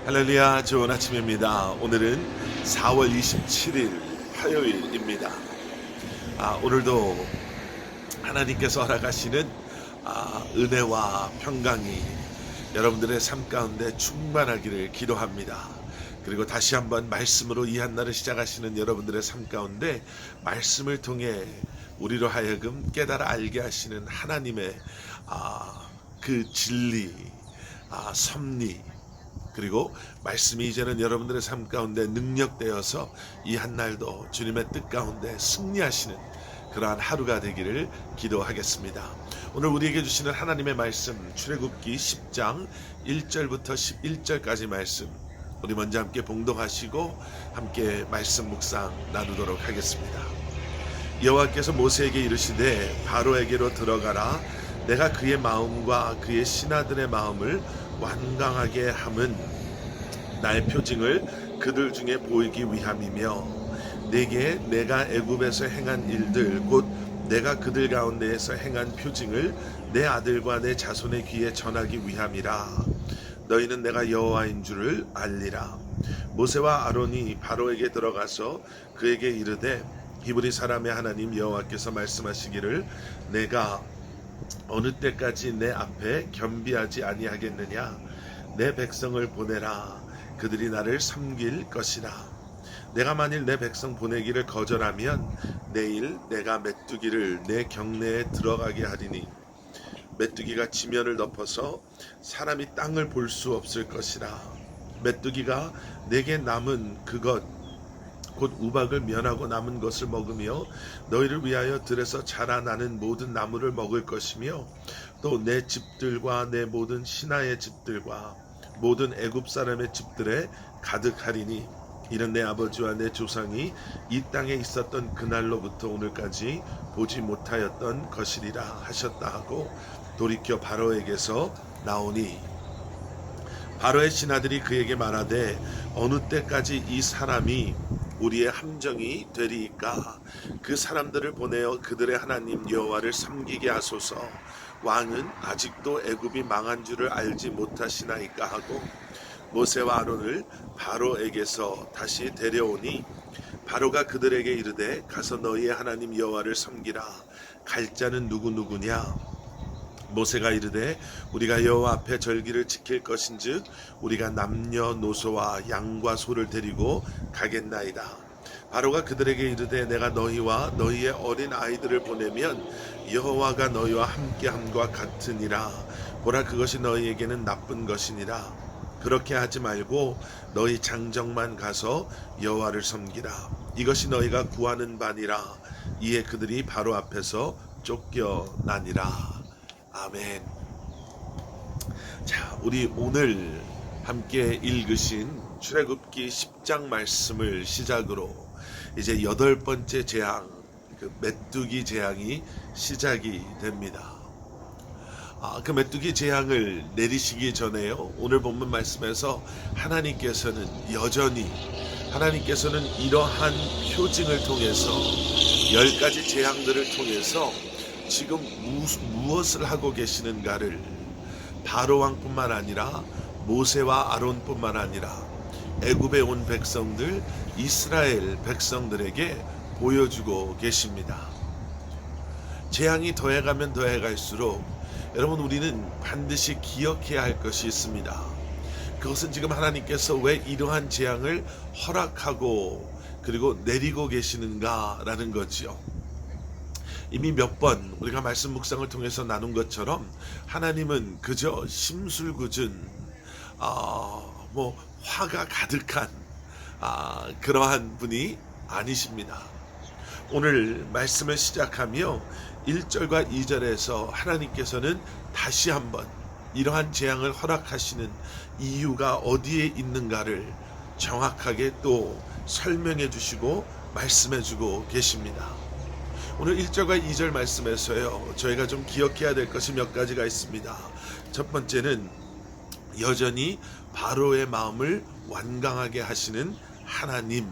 할렐루야, 좋은 아침입니다. 오늘은 4월 27일 화요일입니다. 오늘도 하나님께서 허락하시는 은혜와 평강이 여러분들의 삶 가운데 충만하기를 기도합니다. 그리고 다시 한번 말씀으로 이 한날을 시작하시는 여러분들의 삶 가운데 말씀을 통해 우리로 하여금 깨달아 알게 하시는 하나님의 그 진리, 섭리, 그리고 말씀이 이제는 여러분들의 삶 가운데 능력되어서 이 한날도 주님의 뜻 가운데 승리하시는 그러한 하루가 되기를 기도하겠습니다. 오늘 우리에게 주시는 하나님의 말씀, 출애굽기 10장 1절부터 11절까지 말씀, 우리 먼저 함께 봉독하시고 함께 말씀 묵상 나누도록 하겠습니다. 여호와께서 모세에게 이르시되 바로에게로 들어가라. 내가 그의 마음과 그의 신하들의 마음을 완강하게 함은 나의 표징을 그들 중에 보이기 위함이며 내게 내가 애굽에서 행한 일들 곧 내가 그들 가운데에서 행한 표징을 내 아들과 내 자손의 귀에 전하기 위함이라. 너희는 내가 여호와인 줄을 알리라. 모세와 아론이 바로에게 들어가서 그에게 이르되 히브리 사람의 하나님 여호와께서 말씀하시기를 내가 어느 때까지 내 앞에 겸비하지 아니하겠느냐. 내 백성을 보내라. 그들이 나를 섬길 것이라. 내가 만일 내 백성 보내기를 거절하면 내일 내가 메뚜기를 내 경내에 들어가게 하리니 메뚜기가 지면을 덮어서 사람이 땅을 볼 수 없을 것이라. 메뚜기가 내게 남은 그것 곧 우박을 면하고 남은 것을 먹으며 너희를 위하여 들에서 자라나는 모든 나무를 먹을 것이며 또 내 집들과 내 모든 신하의 집들과 모든 애굽 사람의 집들에 가득하리니 이는 내 아버지와 내 조상이 이 땅에 있었던 그날로부터 오늘까지 보지 못하였던 것이리라 하셨다 하고 돌이켜 바로에게서 나오니 바로의 신하들이 그에게 말하되 어느 때까지 이 사람이 우리의 함정이 되리이까. 그 사람들을 보내어 그들의 하나님 여호와를 섬기게 하소서. 왕은 아직도 애굽이 망한 줄을 알지 못하시나이까 하고 모세와 아론을 바로에게서 다시 데려오니 바로가 그들에게 이르되 가서 너희의 하나님 여호와를 섬기라. 갈 자는 누구냐. 모세가 이르되 우리가 여호와 앞에 절기를 지킬 것인즉 우리가 남녀노소와 양과 소를 데리고 가겠나이다. 바로가 그들에게 이르되 내가 너희와 너희의 어린 아이들을 보내면 여호와가 너희와 함께함과 같으니라. 보라, 그것이 너희에게는 나쁜 것이니라. 그렇게 하지 말고 너희 장정만 가서 여호와를 섬기라. 이것이 너희가 구하는 바니라. 이에 그들이 바로 앞에서 쫓겨나니라. 아멘. 자, 우리 오늘 함께 읽으신 출애굽기 10장 말씀을 시작으로 이제 8번째 재앙, 그 메뚜기 재앙이 시작이 됩니다. 그 메뚜기 재앙을 내리시기 전에요, 오늘 본문 말씀에서 하나님께서는 여전히 이러한 표징을 통해서 10가지 재앙들을 통해서 지금 무엇을 하고 계시는가를 바로왕뿐만 아니라 모세와 아론뿐만 아니라 애굽에 온 백성들, 이스라엘 백성들에게 보여주고 계십니다. 재앙이 더해가면 더해갈수록 여러분, 우리는 반드시 기억해야 할 것이 있습니다. 그것은 지금 하나님께서 왜 이러한 재앙을 허락하고 그리고 내리고 계시는가라는 거지요. 이미 몇 번 우리가 말씀 묵상을 통해서 나눈 것처럼 하나님은 그저 심술궂은 화가 가득한 그러한 분이 아니십니다. 오늘 말씀을 시작하며 1절과 2절에서 하나님께서는 다시 한번 이러한 재앙을 허락하시는 이유가 어디에 있는가를 정확하게 또 설명해 주시고 말씀해 주고 계십니다. 오늘 1절과 2절 말씀에서요, 저희가 좀 기억해야 될 것이 몇 가지가 있습니다. 첫 번째는 여전히 바로의 마음을 완강하게 하시는 하나님.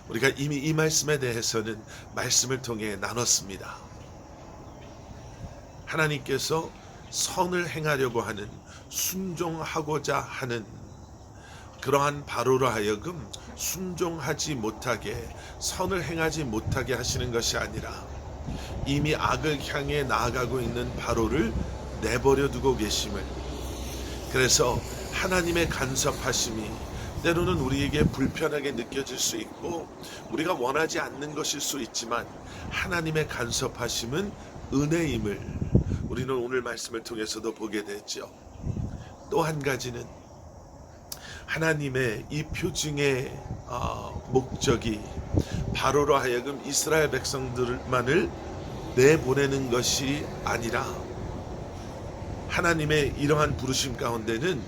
우리가 이미 이 말씀에 대해서는 말씀을 통해 나눴습니다. 하나님께서 선을 행하려고 하는, 순종하고자 하는 그러한 바로로 하여금 순종하지 못하게, 선을 행하지 못하게 하시는 것이 아니라 이미 악을 향해 나아가고 있는 바로를 내버려 두고 계심을, 그래서 하나님의 간섭하심이 때로는 우리에게 불편하게 느껴질 수 있고 우리가 원하지 않는 것일 수 있지만, 하나님의 간섭하심은 은혜임을 우리는 오늘 말씀을 통해서도 보게 됐죠. 또 한 가지는 하나님의 이 표징의 목적이 바로로 하여금 이스라엘 백성들만을 내보내는 것이 아니라, 하나님의 이러한 부르심 가운데는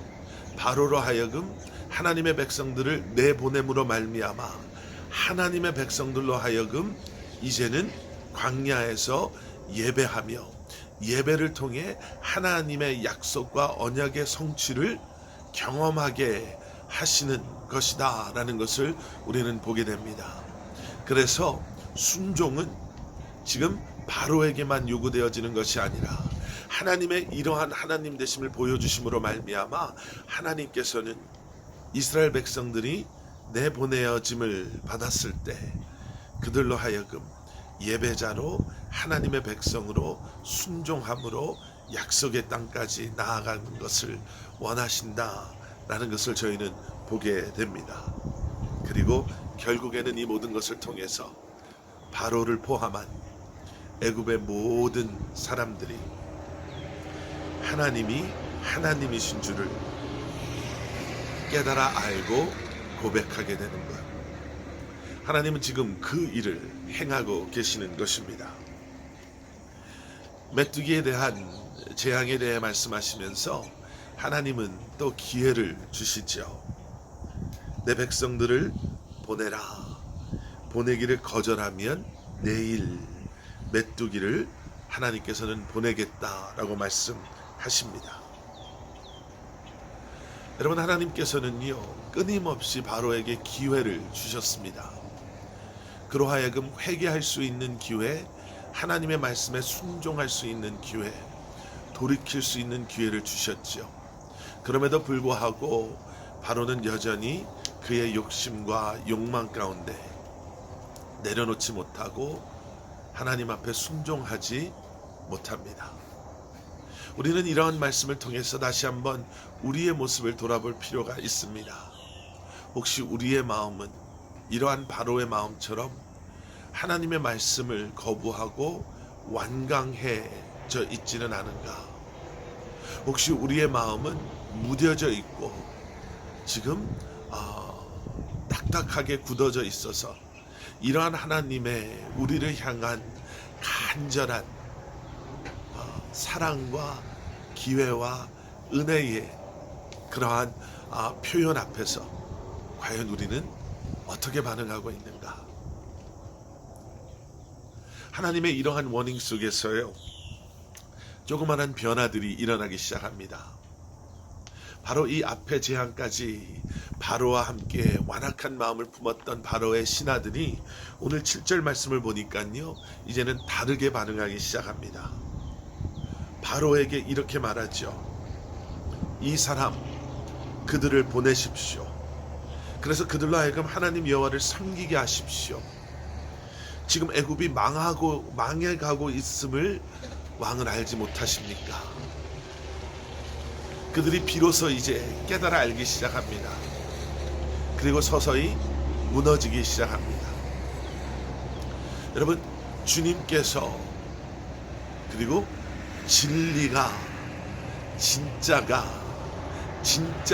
바로로 하여금 하나님의 백성들을 내보냄으로 말미암아 하나님의 백성들로 하여금 이제는 광야에서 예배하며 예배를 통해 하나님의 약속과 언약의 성취를 경험하게 하시는 것이다 라는 것을 우리는 보게 됩니다. 그래서 순종은 지금 바로에게만 요구되어지는 것이 아니라 하나님의 이러한 하나님 되심을 보여주심으로 말미암아 하나님께서는 이스라엘 백성들이 내보내어짐을 받았을 때 그들로 하여금 예배자로 하나님의 백성으로 순종함으로 약속의 땅까지 나아가는 것을 원하신다라는 것을 저희는 보게 됩니다. 그리고 결국에는 이 모든 것을 통해서 바로를 포함한 애굽의 모든 사람들이 하나님이 하나님이신 줄을 깨달아 알고 고백하게 되는 것. 하나님은 지금 그 일을 행하고 계시는 것입니다. 메뚜기에 대한 재앙에 대해 말씀하시면서 하나님은 또 기회를 주시죠. 내 백성들을 보내라. 보내기를 거절하면 내일 메뚜기를 하나님께서는 보내겠다라고 말씀하십니다. 여러분, 하나님께서는요 끊임없이 바로에게 기회를 주셨습니다. 그로 하여금 회개할 수 있는 기회, 하나님의 말씀에 순종할 수 있는 기회, 돌이킬 수 있는 기회를 주셨죠. 그럼에도 불구하고 바로는 여전히 그의 욕심과 욕망 가운데 내려놓지 못하고 하나님 앞에 순종하지 못합니다. 우리는 이러한 말씀을 통해서 다시 한번 우리의 모습을 돌아볼 필요가 있습니다. 혹시 우리의 마음은 이러한 바로의 마음처럼 하나님의 말씀을 거부하고 완강해져 있지는 않은가? 혹시 우리의 마음은 무뎌져 있고 지금 딱딱하게 굳어져 있어서 이러한 하나님의 우리를 향한 간절한 사랑과 기회와 은혜의 그러한 표현 앞에서 과연 우리는 어떻게 반응하고 있는가? 하나님의 이러한 워닝 속에서요 조그마한 변화들이 일어나기 시작합니다. 바로 이 앞의 재앙까지 바로와 함께 완악한 마음을 품었던 바로의 신하들이 오늘 7절 말씀을 보니까요 이제는 다르게 반응하기 시작합니다. 바로에게 이렇게 말하죠. 이 사람 그들을 보내십시오. 그래서 그들로 하여금 하나님 여호와를 섬기게 하십시오. 지금 애굽이 망해가고 있음을 왕은 알지 못하십니까? 그들이 비로소 이제 깨달아 알기 시작합니다. 그리고 서서히 무너지기 시작합니다. 여러분, 주님께서 그리고 진리가 진짜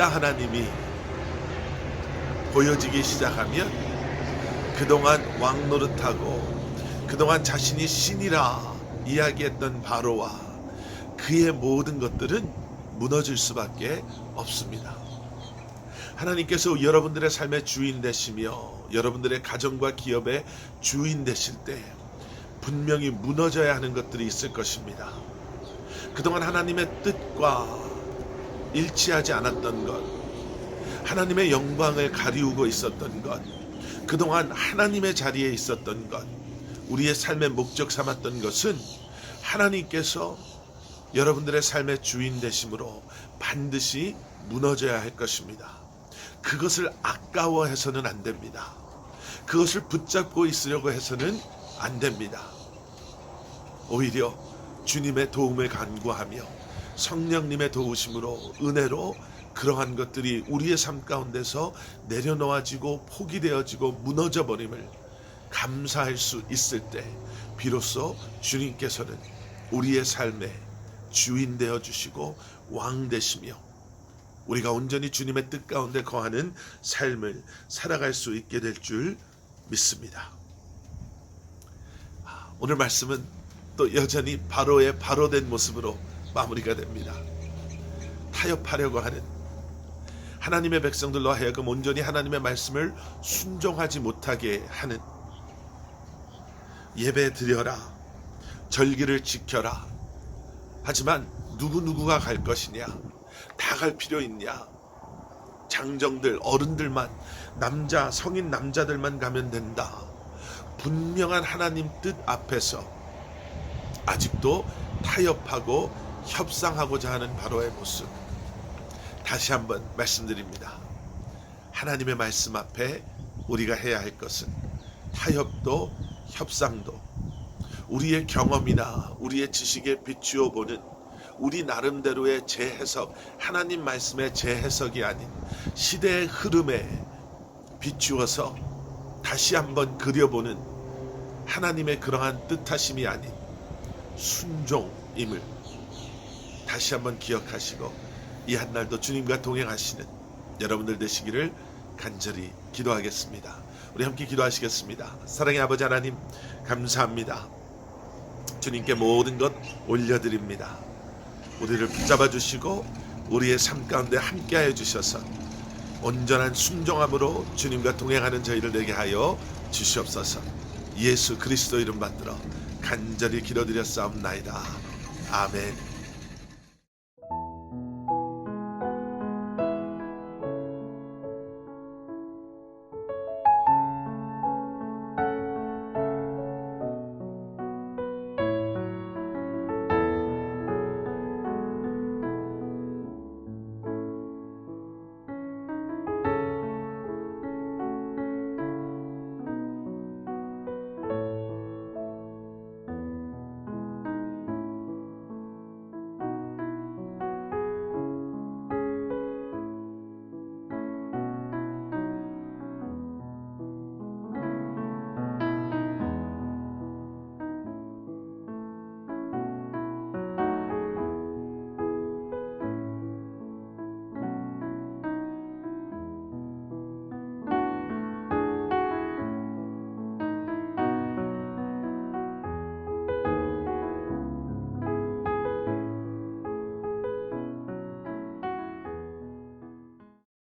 하나님이 보여지기 시작하면 그동안 왕노릇하고 그동안 자신이 신이라 이야기했던 바로와 그의 모든 것들은 무너질 수밖에 없습니다. 하나님께서 여러분들의 삶의 주인 되시며 여러분들의 가정과 기업의 주인 되실 때 분명히 무너져야 하는 것들이 있을 것입니다. 그동안 하나님의 뜻과 일치하지 않았던 것, 하나님의 영광을 가리우고 있었던 것, 그동안 하나님의 자리에 있었던 것, 우리의 삶의 목적 삼았던 것은 하나님께서 여러분들의 삶의 주인 되심으로 반드시 무너져야 할 것입니다. 그것을 아까워해서는 안 됩니다. 그것을 붙잡고 있으려고 해서는 안 됩니다. 오히려 주님의 도움을 간구하며 성령님의 도우심으로 은혜로 그러한 것들이 우리의 삶 가운데서 내려놓아지고 포기되어지고 무너져 버림을 감사할 수 있을 때 비로소 주님께서는 우리의 삶의 주인 되어 주시고 왕 되시며 우리가 온전히 주님의 뜻 가운데 거하는 삶을 살아갈 수 있게 될 줄 믿습니다. 오늘 말씀은 또 여전히 바로의 바로된 모습으로 마무리가 됩니다. 타협하려고 하는 하나님의 백성들로 하여금 온전히 하나님의 말씀을 순종하지 못하게 하는 예배 드려라, 절기를 지켜라. 하지만 누구누구가 갈 것이냐? 다 갈 필요 있냐? 장정들, 어른들만, 남자, 성인 남자들만 가면 된다. 분명한 하나님 뜻 앞에서 아직도 타협하고 협상하고자 하는 바로의 모습. 다시 한번 말씀드립니다. 하나님의 말씀 앞에 우리가 해야 할 것은 타협도 협상도 우리의 경험이나 우리의 지식에 비추어 보는 우리 나름대로의 재해석, 하나님 말씀의 재해석이 아닌 시대의 흐름에 비추어서 다시 한번 그려보는 하나님의 그러한 뜻하심이 아닌 순종임을 다시 한번 기억하시고 이 한날도 주님과 동행하시는 여러분들 되시기를 간절히 기도하겠습니다. 우리 함께 기도하시겠습니다. 사랑의 아버지 하나님, 감사합니다. 주님께 모든 것 올려드립니다. 우리를 붙잡아 주시고 우리의 삶 가운데 함께하여 주셔서 온전한 순종함으로 주님과 동행하는 저희를 되게 하여 주시옵소서. 예수 그리스도 이름 받들어 간절히 기도드렸사옵나이다. 아멘.